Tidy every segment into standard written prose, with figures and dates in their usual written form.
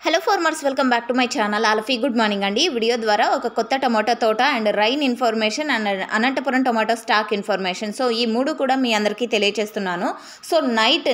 Hello farmers, welcome back to my channel. ఆల్ఫీ good morning అండి. Video ద్వారా ఒక కొత్త టమాటో తోట and rain information and Anantapuram tomato stock information, so ఈ మూడు కూడా మీ అందరికీ తెలియజేస్తున్నాను. సో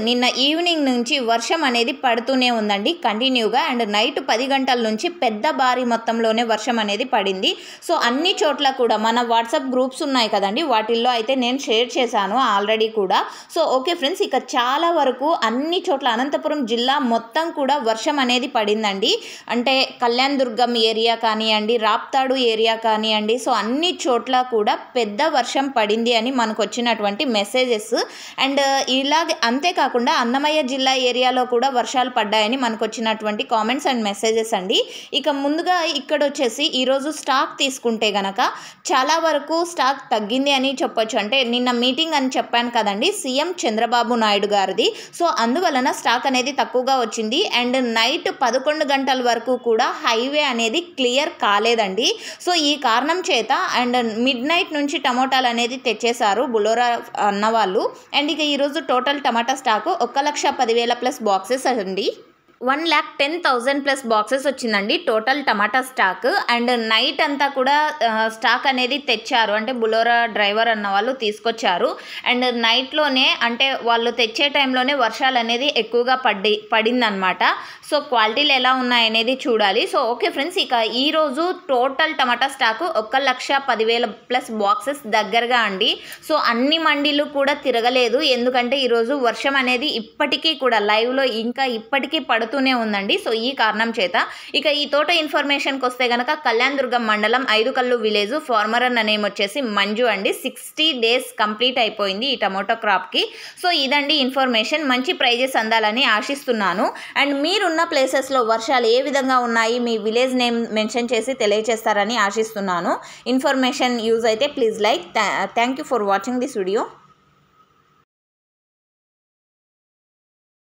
నిన్న ఈవినింగ్ నుంచి వర్షం అనేది పడుతూనే ఉందండి కంటిన్యూగా. అండ్ నైట్ 10 గంటల నుంచి పెద్ద భారీ మొత్తంలోనే వర్షం అనేది పడింది. సో అన్ని చోట్ల కూడా మన వాట్సాప్ గ్రూప్స్ ఉన్నాయి కదండి, వాటిల్లో అయితే నేను షేర్ చేశాను ఆల్రెడీ కూడా. సో ఓకే ఫ్రెండ్స్, ఇక చాలా వరకు అన్ని చోట్ల అనంతపురం జిల్లా మొత్తం కూడా వర్షం అనేది పడింది అండి. అంటే కళ్యాణ్ దుర్గం ఏరియా కానివ్వండి, రాప్తాడు ఏరియా కానివ్వండి, సో అన్ని చోట్ల కూడా పెద్ద వర్షం పడింది అని మనకు వచ్చినటువంటి మెసేజెస్. అండ్ ఇలాగే అంతేకాకుండా అన్నమయ్య జిల్లా ఏరియాలో కూడా వర్షాలు పడ్డాయని మనకు వచ్చినటువంటి కామెంట్స్ అండ్ మెసేజెస్ అండి. ఇక ముందుగా ఇక్కడ వచ్చేసి ఈరోజు స్టాక్ తీసుకుంటే గనక చాలా వరకు స్టాక్ తగ్గింది అని చెప్పొచ్చు. అంటే నిన్న మీటింగ్ అని చెప్పాను కదండి సీఎం చంద్రబాబు నాయుడు గారిది. సో అందువలన స్టాక్ అనేది తక్కువగా వచ్చింది. అండ్ నైట్ 11 గంటల వరకు కూడా హైవే అనేది క్లియర్ కాలేదండి. సో ఈ కారణం చేత అండ్ మిడ్ నైట్ నుంచి టమోటాలు అనేది తెచ్చేశారు బులోరా అన్నవాళ్ళు. అండ్ ఇక ఈరోజు టోటల్ టమాటా స్టాకు 1,10,000 ప్లస్ బాక్సెస్ అండి. 1,10,000 ప్లస్ బాక్సెస్ వచ్చిందండి total tomato stock. And night అంతా కూడా స్టాక్ అనేది తెచ్చారు, అంటే బులోరా డ్రైవర్ అన్న వాళ్ళు తీసుకొచ్చారు. అండ్ నైట్లోనే అంటే వాళ్ళు తెచ్చే టైంలోనే వర్షాలు అనేది ఎక్కువగా పడిందనమాట. సో క్వాలిటీలు ఎలా ఉన్నాయనేది చూడాలి. సో ఓకే ఫ్రెండ్స్, ఇక ఈరోజు టోటల్ టమాటా స్టాకు 1,10,000 ప్లస్ బాక్సెస్ దగ్గరగా అండి. సో అన్ని మండీలు కూడా తిరగలేదు, ఎందుకంటే ఈరోజు వర్షం అనేది ఇప్పటికీ కూడా లైవ్లో ఇంకా ఇప్పటికీ పడుతూనే ఉందండి. సో ఈ కారణం చేత ఇక ఈ తోట ఇన్ఫర్మేషన్కి వస్తే కనుక కళ్యాణ్ దుర్గం మండలం 5 కల్లు విలేజ్, ఫార్మర్ అన్న నేమ్ వచ్చేసి మంజు అండి. 60 డేస్ కంప్లీట్ అయిపోయింది ఈ టమోటో క్రాప్కి. సో ఇదండి ఇన్ఫర్మేషన్. మంచి ప్రైజెస్ అందాలని ఆశిస్తున్నాను. అండ్ మీరున్న ప్లేసెస్లో వర్షాలు ఏ విధంగా ఉన్నాయి, మీ విలేజ్ నేమ్ మెన్షన్ చేసి తెలియజేస్తారని ఆశిస్తున్నాను. ఇన్ఫర్మేషన్ యూజ్ అయితే please like. Thank you for watching this video.